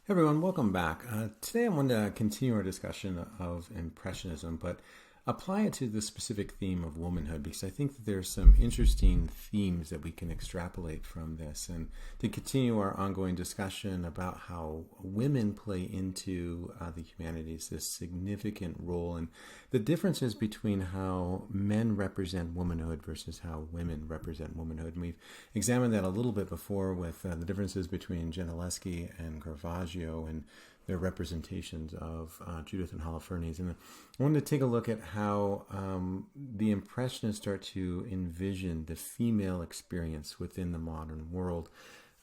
Everyone, welcome back. Today I want to continue our discussion of Impressionism, but apply it to the specific theme of womanhood, because I think that there's some interesting themes that we can extrapolate from this, and to continue our ongoing discussion about how women play into the humanities this significant role, and the differences between how men represent womanhood versus how women represent womanhood. And we've examined that a little bit before with the differences between Gentileschi and Caravaggio and their representations of Judith and Holofernes. And I wanted to take a look at how the Impressionists start to envision the female experience within the modern world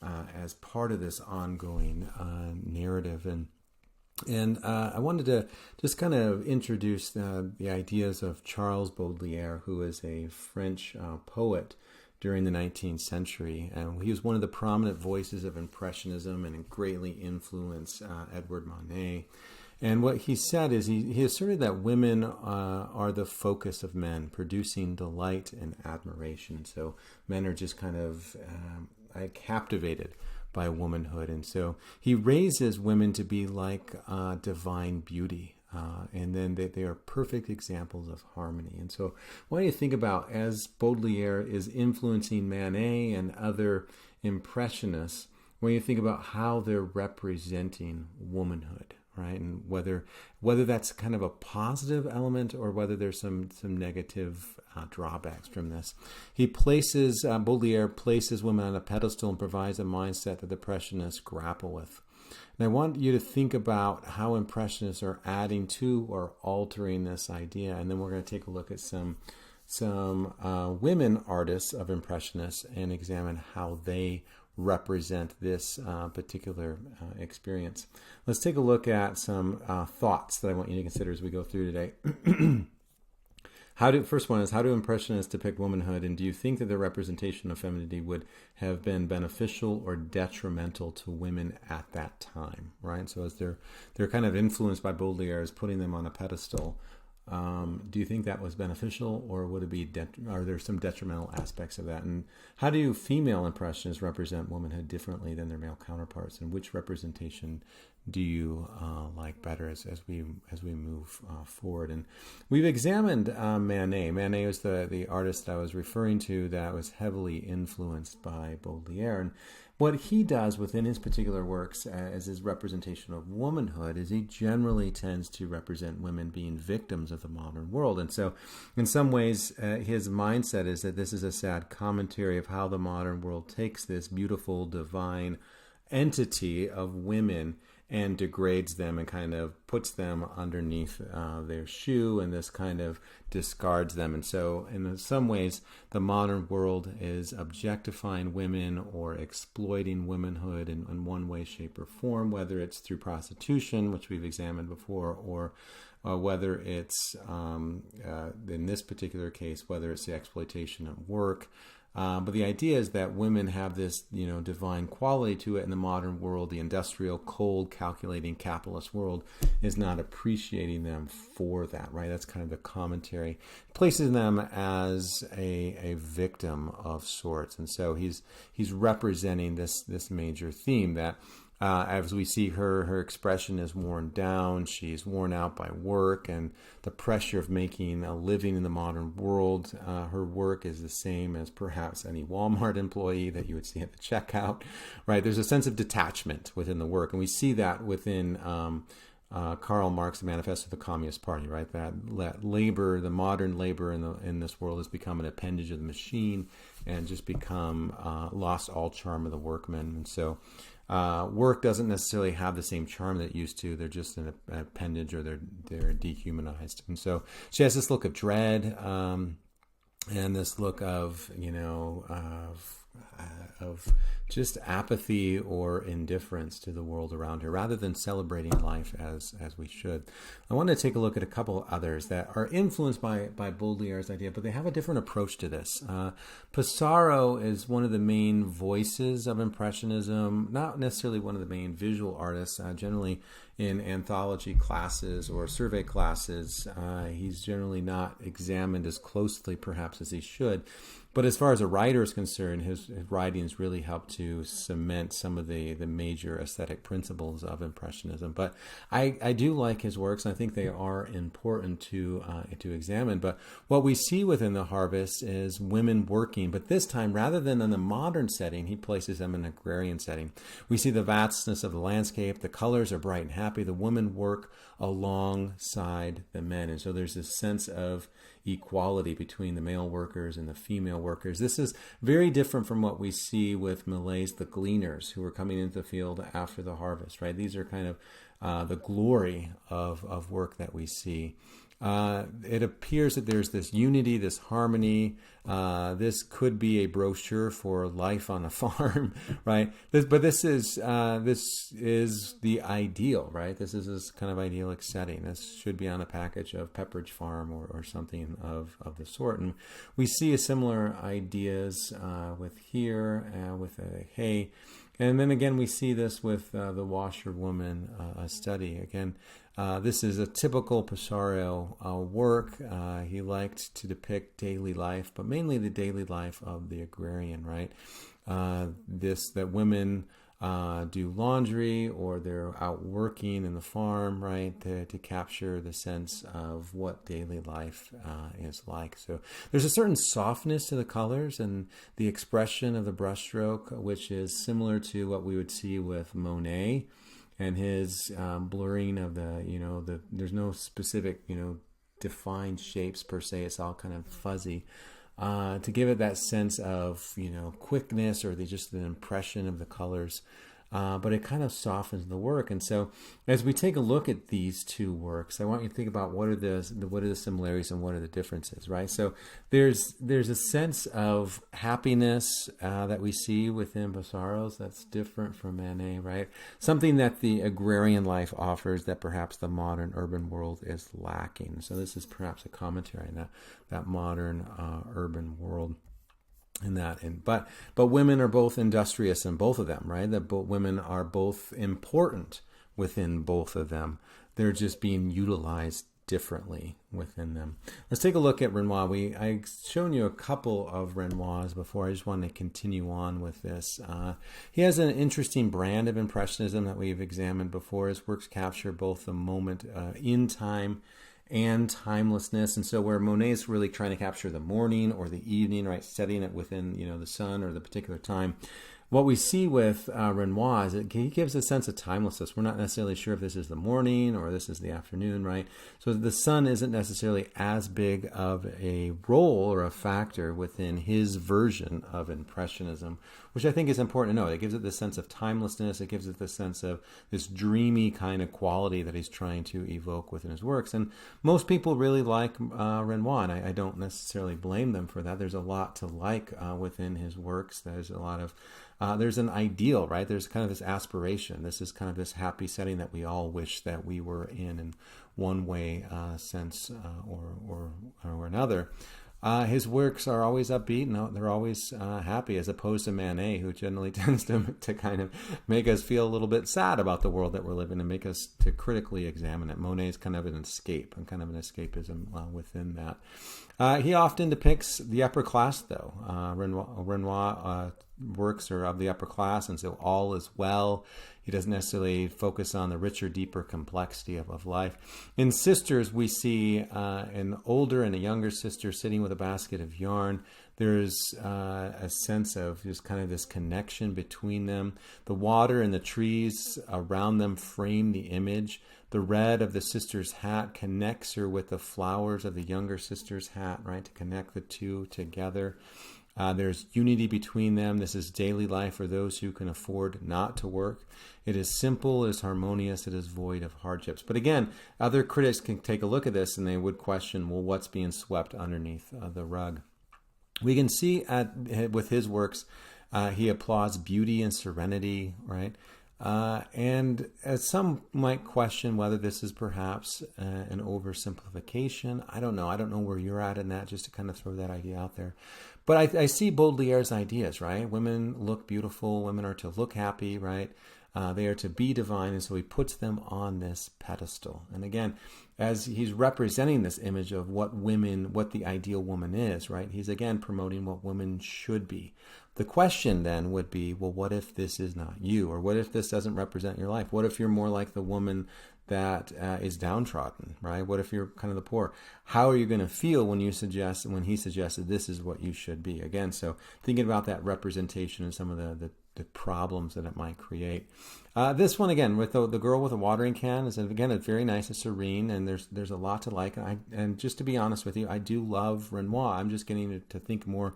as part of this ongoing narrative. And I wanted to just kind of introduce the ideas of Charles Baudelaire, who is a French poet during the 19th century. And he was one of the prominent voices of Impressionism and greatly influenced Edward Monet. And what he said is he asserted that women are the focus of men, producing delight and admiration. So men are just kind of captivated by womanhood. And so he raises women to be like divine beauty. And then they are perfect examples of harmony. And so what do you think about, as Baudelaire is influencing Manet and other Impressionists, when you think about how they're representing womanhood, right? And whether that's kind of a positive element or whether there's some negative drawbacks from this. Baudelaire places women on a pedestal and provides a mindset that the Impressionists grapple with. And I want you to think about how Impressionists are adding to or altering this idea. And then we're going to take a look at some women artists of Impressionists and examine how they represent this particular experience. Let's take a look at some thoughts that I want you to consider as we go through today. First one is, how do Impressionists depict womanhood, and do you think that their representation of femininity would have been beneficial or detrimental to women at that time, right? So as they're kind of influenced by Baudelaire as putting them on a pedestal, do you think that was beneficial, or would it be are there some detrimental aspects of that? And how do female Impressionists represent womanhood differently than their male counterparts, and which representation do you like better as we move forward? And we've examined Manet. Manet was the artist that I was referring to that was heavily influenced by Baudelaire. And what he does within his particular works as his representation of womanhood is he generally tends to represent women being victims of the modern world. And so in some ways, his mindset is that this is a sad commentary of how the modern world takes this beautiful divine entity of women and degrades them and kind of puts them underneath their shoe, and this kind of discards them. And so in some ways, the modern world is objectifying women or exploiting womanhood in one way, shape, or form, whether it's through prostitution, which we've examined before, or whether it's, in this particular case, whether it's the exploitation at work. But the idea is that women have this, divine quality to it in the modern world. The industrial, cold, calculating capitalist world is not appreciating them for that, right? That's kind of the commentary. Places them as a victim of sorts. And so he's representing this major theme that as we see her expression is worn down. She's worn out by work and the pressure of making a living in the modern world. Her work is the same as perhaps any Walmart employee that you would see at the checkout, right? There's a sense of detachment within the work. And we see that within Karl Marx, the Manifesto of the Communist Party, right? That labor, the modern labor in this world has become an appendage of the machine and just become lost all charm of the workman. And so work doesn't necessarily have the same charm that it used to. They're just an appendage, or they're dehumanized. And so she has this look of dread and this look of just apathy or indifference to the world around her, rather than celebrating life as we should. I want to take a look at a couple others that are influenced by Baudelaire's idea, but they have a different approach to this. Pissarro is one of the main voices of Impressionism, not necessarily one of the main visual artists. Generally in anthology classes or survey classes, he's generally not examined as closely perhaps as he should. But as far as a writer is concerned, his writings really help to cement some of the major aesthetic principles of Impressionism. But I do like his works, and I think they are important to examine. But what we see within The Harvest is women working, but this time, rather than in the modern setting, he places them in an agrarian setting. We see the vastness of the landscape. The colors are bright and happy. The women work alongside the men. And so there's this sense of equality between the male workers and the female workers. This is very different from what we see with Millet's The Gleaners, who are coming into the field after the harvest, right? These are kind of the glory of work that we see. It appears that there's this unity, this harmony. This could be a brochure for life on a farm, right? But this is the ideal, right? This is this kind of idyllic setting. This should be on a package of Pepperidge Farm or something of the sort. And we see similar ideas with here, with hay. And then again, we see this with the washerwoman study. Again, this is a typical Pissarro work. He liked to depict daily life, but mainly the daily life of the agrarian, right? That women do laundry, or they're out working in the farm, right, to capture the sense of what daily life is like. So there's a certain softness to the colors and the expression of the brushstroke, which is similar to what we would see with Monet and his blurring of there's no specific, defined shapes per se. It's all kind of fuzzy. To give it that sense of, quickness, or just the impression of the colors. But it kind of softens the work. And so as we take a look at these two works, I want you to think about what are the similarities and what are the differences, right? So there's a sense of happiness that we see within Pissarro's that's different from Manet, right? Something that the agrarian life offers that perhaps the modern urban world is lacking. So this is perhaps a commentary on that modern urban world. But women are both industrious in both of them, right? That women are both important within both of them. They're just being utilized differently within them. Let's take a look at Renoir. I've shown you a couple of Renoirs before. I just want to continue on with this. He has an interesting brand of Impressionism that we've examined before. His works capture both the moment in time and timelessness. And so where Monet is really trying to capture the morning or the evening, right, setting it within, the sun or the particular time, what we see with Renoir is that he gives a sense of timelessness. We're not necessarily sure if this is the morning or this is the afternoon, right? So the sun isn't necessarily as big of a role or a factor within his version of Impressionism, which I think is important to know. It gives it this sense of timelessness. It gives it the sense of this dreamy kind of quality that he's trying to evoke within his works. And most people really like Renoir, and I don't necessarily blame them for that. There's a lot to like within his works. There's a lot of there's an ideal, right? There's kind of this aspiration. This is kind of this happy setting that we all wish that we were in one way, sense, or another. His works are always upbeat, and they're always happy, as opposed to Manet, who generally tends to kind of make us feel a little bit sad about the world that we're living and make us to critically examine it. Monet is kind of an escape, and kind of an escapism within that. He often depicts the upper class, though. Renoir works are of the upper class, and so all is well. He doesn't necessarily focus on the richer, deeper complexity of life. In Sisters, we see an older and a younger sister sitting with a basket of yarn. There's a sense of just kind of this connection between them. The water and the trees around them frame the image. The red of the sister's hat connects her with the flowers of the younger sister's hat, right, to connect the two together. There's unity between them. This is daily life for those who can afford not to work. It is simple, it is harmonious, it is void of hardships. But again, other critics can take a look at this and they would question, well, what's being swept underneath the rug? We can see with his works, he applauds beauty and serenity, right? And as some might question whether this is perhaps an oversimplification. I don't know. I don't know where you're at in that, just to kind of throw that idea out there. But I see Baudelaire's ideas, right? Women look beautiful. Women are to look happy, right? They are to be divine, and so he puts them on this pedestal. And again, as he's representing this image of what the ideal woman is, right? He's again promoting what women should be. The question then would be, well, what if this is not you? Or what if this doesn't represent your life? What if you're more like the woman that is downtrodden, right? What if you're kind of the poor? How are you going to feel when he suggested this is what you should be? Again, so thinking about that representation and some of the problems that it might create. This one again with the girl with a watering can is again it's very nice and serene, and there's a lot to like. And just to be honest with you, I do love Renoir. I'm just getting to think more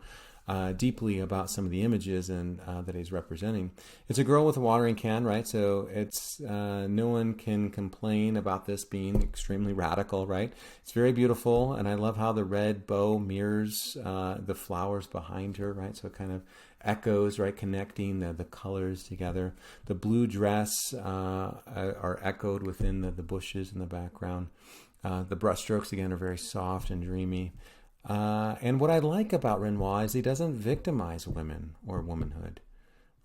deeply about some of the images and that he's representing. It's a girl with a watering can, right? So it's no one can complain about this being extremely radical, right? It's very beautiful, and I love how the red bow mirrors the flowers behind her, right? So it kind of echoes, right, connecting the colors together. The blue dress are echoed within the bushes in the background. The brushstrokes again are very soft and dreamy. And what I like about Renoir is he doesn't victimize women or womanhood,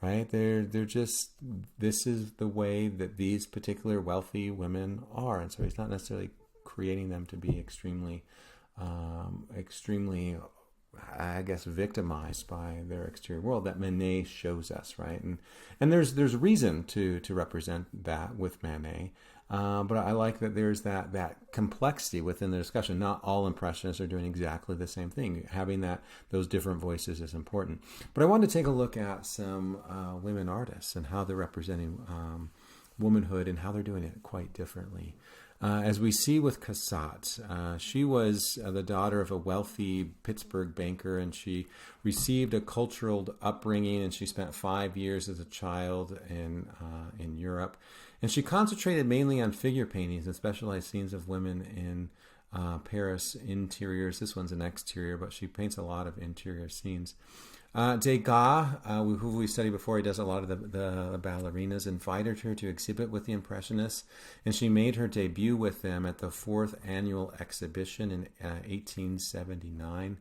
right? They're just, this is the way that these particular wealthy women are. And so he's not necessarily creating them to be extremely, I guess, victimized by their exterior world that Manet shows us, right? And there's reason to represent that with Manet. But I like that there's that complexity within the discussion. Not all Impressionists are doing exactly the same thing. Having those different voices is important. But I wanted to take a look at some women artists and how they're representing womanhood and how they're doing it quite differently. As we see with Cassatt, she was the daughter of a wealthy Pittsburgh banker, and she received a cultural upbringing, and she spent 5 years as a child in Europe. And she concentrated mainly on figure paintings and specialized scenes of women in Paris interiors. This one's an exterior, but she paints a lot of interior scenes. Degas, who we studied before, he does a lot of the ballerinas, invited her to exhibit with the Impressionists, and she made her debut with them at the 4th annual exhibition in 1879,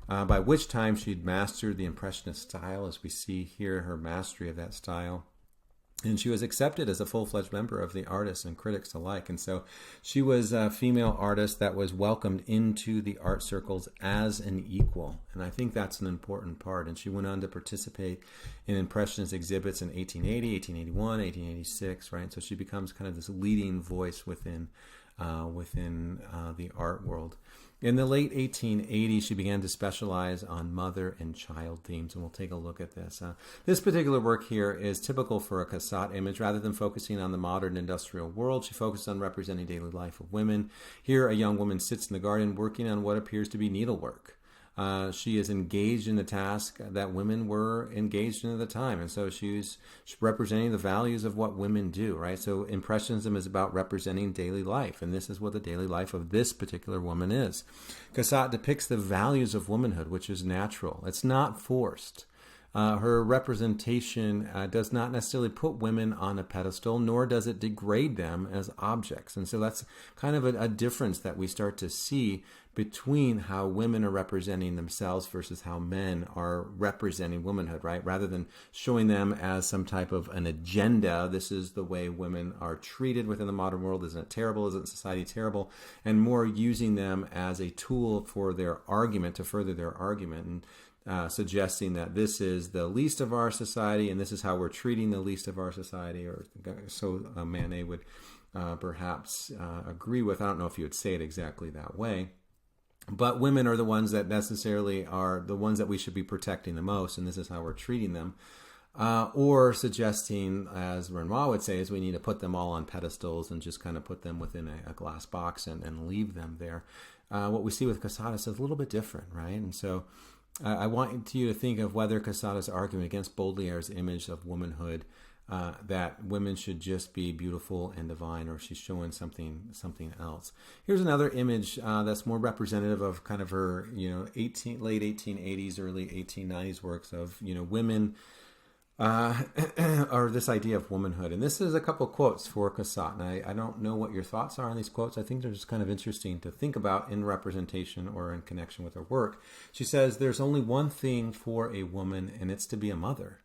by which time she'd mastered the Impressionist style, as we see here, her mastery of that style. And she was accepted as a full-fledged member of the artists and critics alike. And so she was a female artist that was welcomed into the art circles as an equal. And I think that's an important part. And she went on to participate in Impressionist exhibits in 1880, 1881, 1886, right? So she becomes kind of this leading voice within the art world. In the late 1880s, she began to specialize on mother and child themes, and we'll take a look at this. This particular work here is typical for a Cassatt image. Rather than focusing on the modern industrial world, she focused on representing daily life of women. Here, a young woman sits in the garden working on what appears to be needlework. She is engaged in the task that women were engaged in at the time. And so she's representing the values of what women do, right? So Impressionism is about representing daily life. And this is what the daily life of this particular woman is. Cassatt depicts the values of womanhood, which is natural. It's not forced. Her representation does not necessarily put women on a pedestal, nor does it degrade them as objects. And so that's kind of a difference that we start to see between how women are representing themselves versus how men are representing womanhood, right? Rather than showing them as some type of an agenda, this is the way women are treated within the modern world. Isn't it terrible? Isn't society terrible? And more using them as a tool for their argument, to further their argument, and suggesting that this is the least of our society and this is how we're treating the least of our society, or so Manet would perhaps agree with. I don't know if he would say it exactly that way. But women are the ones that necessarily are the ones that we should be protecting the most, and this is how we're treating them. Or suggesting, as Renoir would say, is we need to put them all on pedestals and just kind of put them within a glass box and leave them there. What we see with Cassatt is a little bit different, right? And so I want you to think of whether Cassatt's argument against Baudelaire's image of womanhood, that women should just be beautiful and divine, or she's showing something else. Here's another image that's more representative of kind of her, late 1880s, early 1890s works of, women, or this idea of womanhood. And this is a couple quotes for Cassatt. And I don't know what your thoughts are on these quotes. I think they're just kind of interesting to think about in representation or in connection with her work. She says, "There's only one thing for a woman, and it's to be a mother.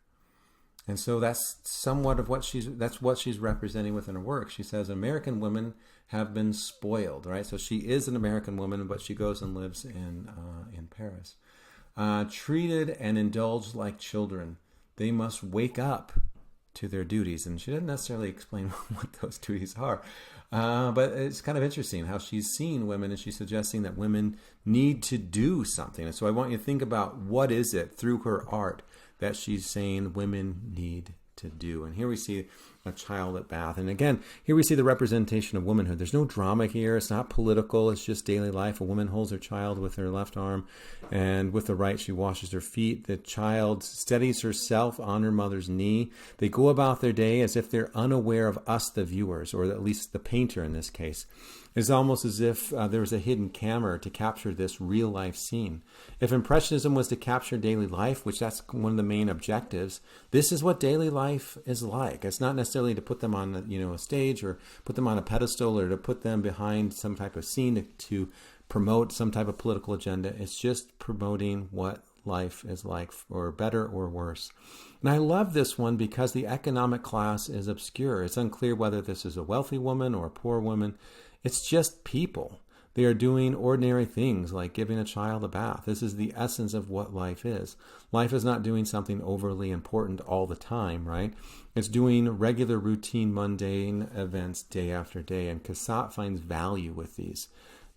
And so that's somewhat of what she's representing within her work. She says American women have been spoiled, right? So she is an American woman, but she goes and lives in Paris. Treated and indulged like children, they must wake up to their duties. And she doesn't necessarily explain what those duties are. But it's kind of interesting how she's seen women, and she's suggesting that women need to do something. And so I want you to think about what is it through her art that she's saying women need to do. And here we see a child at bath. And again, here we see the representation of womanhood. There's no drama here. It's not political. It's just daily life. A woman holds her child with her left arm, and with the right, she washes her feet. The child steadies herself on her mother's knee. They go about their day as if they're unaware of us, the viewers, or at least the painter in this case. It's almost as if there was a hidden camera to capture this real life scene. If Impressionism was to capture daily life, which that's one of the main objectives, this is what daily life is like. It's not necessarily to put them on a stage or put them on a pedestal or to put them behind some type of scene to promote some type of political agenda. It's just promoting what life is like, or better or worse. And I love this one because the economic class is obscure. It's unclear whether this is a wealthy woman or a poor woman. It's just people. They are doing ordinary things like giving a child a bath. This is the essence of what life is. Life is not doing something overly important all the time, right? It's doing regular, routine, mundane events day after day. And Cassatt finds value with these.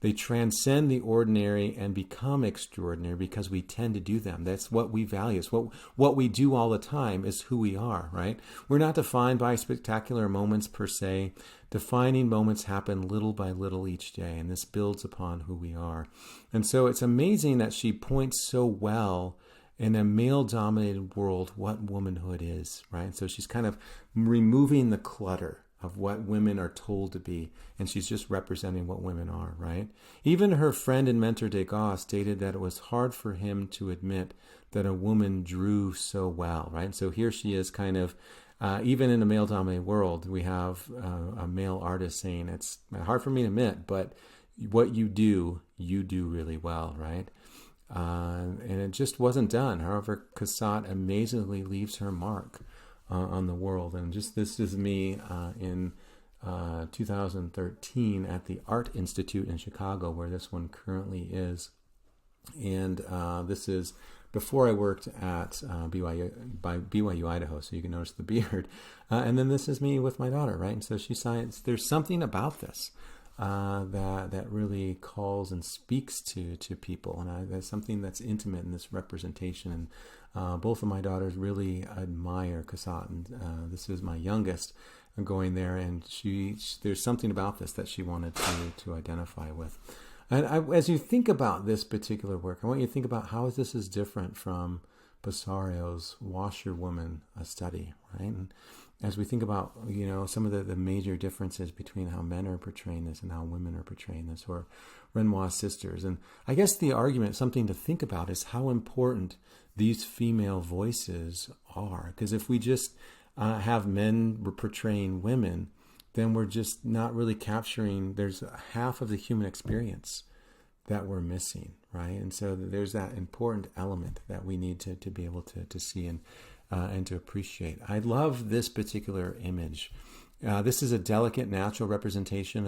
They transcend the ordinary and become extraordinary because we tend to do them. That's what we value. It's what we do all the time is who we are, right? We're not defined by spectacular moments per se. Defining moments happen little by little each day, and this builds upon who we are. And so it's amazing that she points so well in a male-dominated world what womanhood is, right? So she's kind of removing the clutter of what women are told to be, and she's just representing what women are, right? Even her friend and mentor Degas stated that it was hard for him to admit that a woman drew so well, right? So here she is kind of, even in a male-dominated world, we have a male artist saying, it's hard for me to admit, but what you do really well, right? And it just wasn't done. However, Cassatt amazingly leaves her mark on the world. And just this is me in 2013 at the Art Institute in Chicago, where this one currently is. And this is before I worked at BYU Idaho, so you can notice the beard. And then this is me with my daughter, right? And so she signs. There's something about this that really calls and speaks to people, and that's something that's intimate in this representation. And both of my daughters really admire Cassatt, and this is my youngest going there, and there's something about this that she wanted to identify with. And as you think about this particular work, I want you to think about how this is different from Passario's Washerwoman, a study, right? And as we think about, some of the major differences between how men are portraying this and how women are portraying this, or Renoir's sisters. And I guess the argument, something to think about, is how important these female voices are. Because if we just have men portraying women, then we're just not really capturing, there's half of the human experience that we're missing, right? And so there's that important element that we need to be able to see and to appreciate. I love this particular image. This is a delicate, natural representation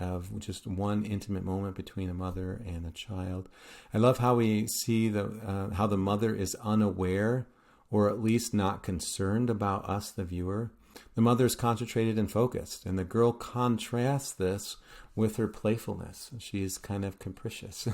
of just one intimate moment between a mother and a child. I love how we see how the mother is unaware, or at least not concerned about us, the viewer. The mother is concentrated and focused, and the girl contrasts this with her playfulness. She is kind of capricious.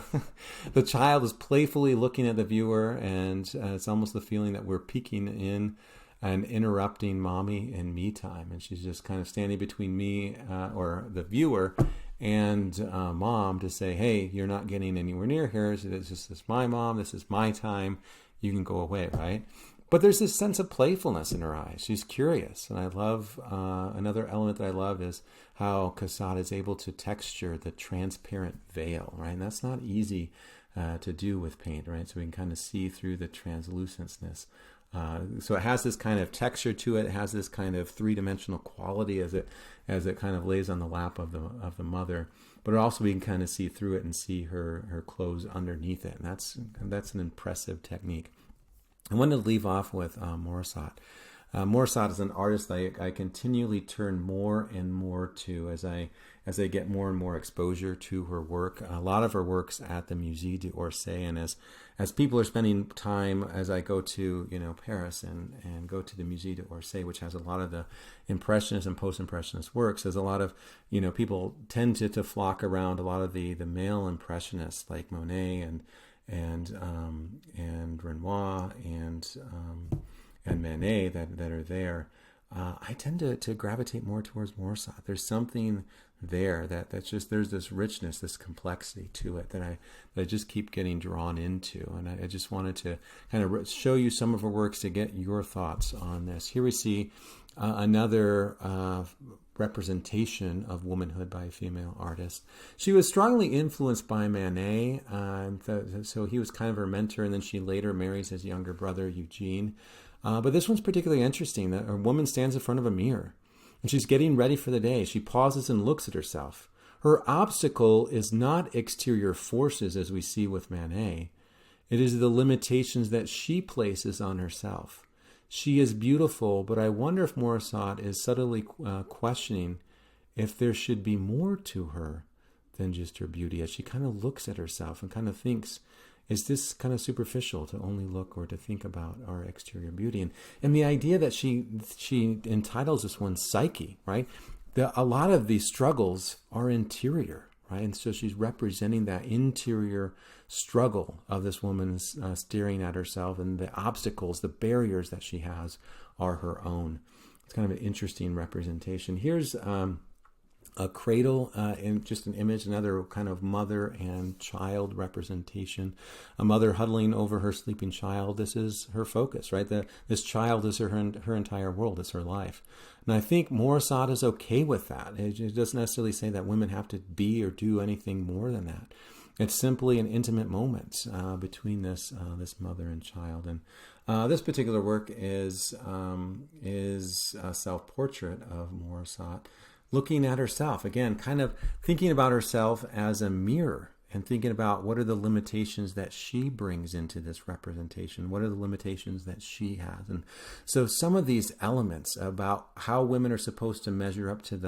The child is playfully looking at the viewer, and it's almost the feeling that we're peeking in and interrupting mommy and me time. And she's just kind of standing between me or the viewer and mom to say, hey, you're not getting anywhere near here. This is my mom. This is my time. You can go away, right? But there's this sense of playfulness in her eyes. She's curious. And I love, another element that I love is how Cassatt is able to texture the transparent veil, right? And that's not easy to do with paint, right? So we can kind of see through the translucentness. So it has this kind of texture to it. It has this kind of three-dimensional quality as it kind of lays on the lap of the mother. But also we can kind of see through it and see her clothes underneath it. And that's an impressive technique. I wanted to leave off with Morisot. More Assad is an artist I continually turn more and more to as I get more and more exposure to her work. A lot of her work's at the Musée d'Orsay, and as people are spending time, as I go to Paris and go to the Musée d'Orsay, which has a lot of the Impressionist and Post-Impressionist works, there's a lot of people tend to flock around a lot of the male Impressionists like Monet and Renoir and Manet that are there. I tend to gravitate more towards Morsat. There's something there that's just, there's this richness, this complexity to it that I just keep getting drawn into. And I just wanted to kind of show you some of her works to get your thoughts on this. Here we see another representation of womanhood by a female artist. She was strongly influenced by Manet, so he was kind of her mentor, and then she later marries his younger brother, Eugene. But this one's particularly interesting. That a woman stands in front of a mirror, and she's getting ready for the day. She pauses and looks at herself. Her obstacle is not exterior forces, as we see with Manet. It is the limitations that she places on herself. She is beautiful, but I wonder if Morisot is subtly questioning if there should be more to her than just her beauty, as she kind of looks at herself and kind of thinks, is this kind of superficial to only look or to think about our exterior beauty? And the idea that she entitles this one Psyche, right? A lot of these struggles are interior, right? And so she's representing that interior struggle of this woman staring at herself, and the obstacles, the barriers that she has are her own. It's kind of an interesting representation. Here's a cradle, in just an image, another kind of mother and child representation. A mother huddling over her sleeping child. This is her focus, right? This child is her entire world. It's her life. And I think Morisot is okay with that. It doesn't necessarily say that women have to be or do anything more than that. It's simply an intimate moment between this mother and child. And this particular work is a self-portrait of Morisot, looking at herself, again, kind of thinking about herself as a mirror and thinking about what are the limitations that she brings into this representation, what are the limitations that she has. And so some of these elements about how women are supposed to measure up to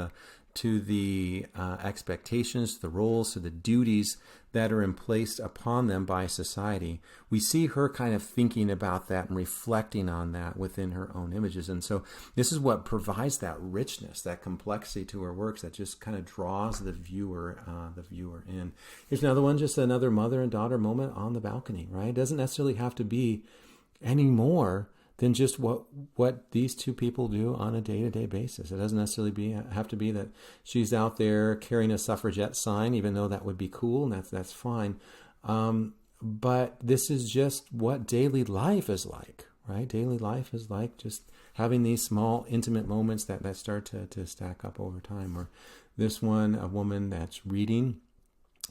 the expectations, the roles, to the duties that are in place upon them by society, we see her kind of thinking about that and reflecting on that within her own images. And so this is what provides that richness, that complexity to her works that just kind of draws the viewer in. Here's another one, just another mother and daughter moment on the balcony, right? It doesn't necessarily have to be any more than just what these two people do on a day-to-day basis. It doesn't necessarily have to be that she's out there carrying a suffragette sign, even though that would be cool, and that's fine. But this is just what daily life is like, right? Daily life is like just having these small, intimate moments that start to stack up over time. Or this one, a woman that's reading,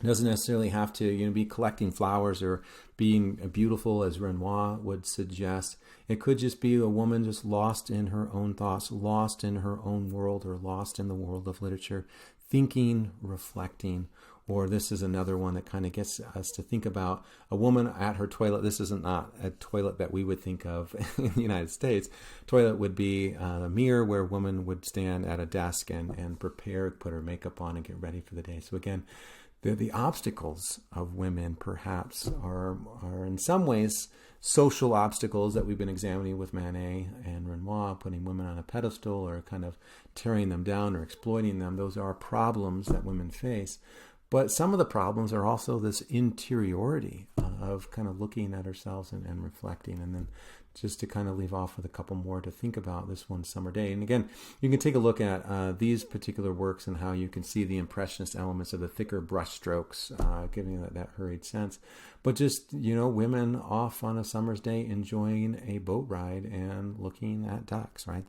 doesn't necessarily have to be collecting flowers or being beautiful, as Renoir would suggest. It could just be a woman just lost in her own thoughts, lost in her own world, or lost in the world of literature, thinking, reflecting. Or this is another one that kind of gets us to think about a woman at her toilet. This isn't not a toilet that we would think of in the United States. Toilet would be a mirror where a woman would stand at a desk and prepare, put her makeup on and get ready for the day. So again, the obstacles of women perhaps are in some ways social obstacles that we've been examining with Manet and Renoir, putting women on a pedestal or kind of tearing them down or exploiting them. Those are problems that women face. But some of the problems are also this interiority of kind of looking at ourselves and reflecting. And then just to kind of leave off with a couple more to think about this one summer day. And again, you can take a look at these particular works and how you can see the Impressionist elements of the thicker brush strokes, giving that hurried sense. But just, women off on a summer's day enjoying a boat ride and looking at ducks, right?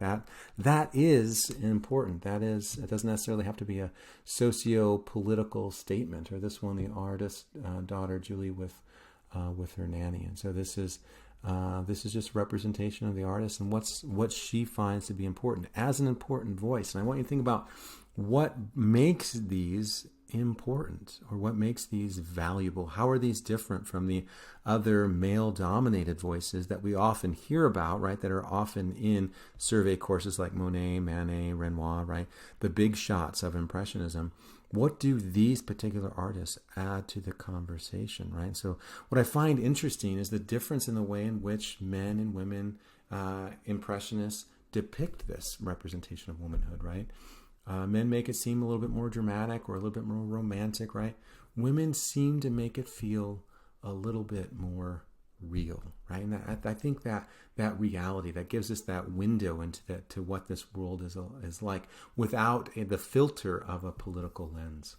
That is important. It doesn't necessarily have to be a socio-political statement. Or this one, the artist daughter, Julie, with her nanny. And so this is just a representation of the artist and what she finds to be important as an important voice. And I want you to think about what makes these important, or what makes these valuable? How are these different from the other male-dominated voices that we often hear about, right, that are often in survey courses like Monet, Manet, Renoir, right, the big shots of Impressionism? What do these particular artists add to the conversation, right? So what I find interesting is the difference in the way in which men and women Impressionists depict this representation of womanhood, right? Men make it seem a little bit more dramatic or a little bit more romantic, right? Women seem to make it feel a little bit more real, right? And I think that reality that gives us that window into to what this world is like, without the filter of a political lens.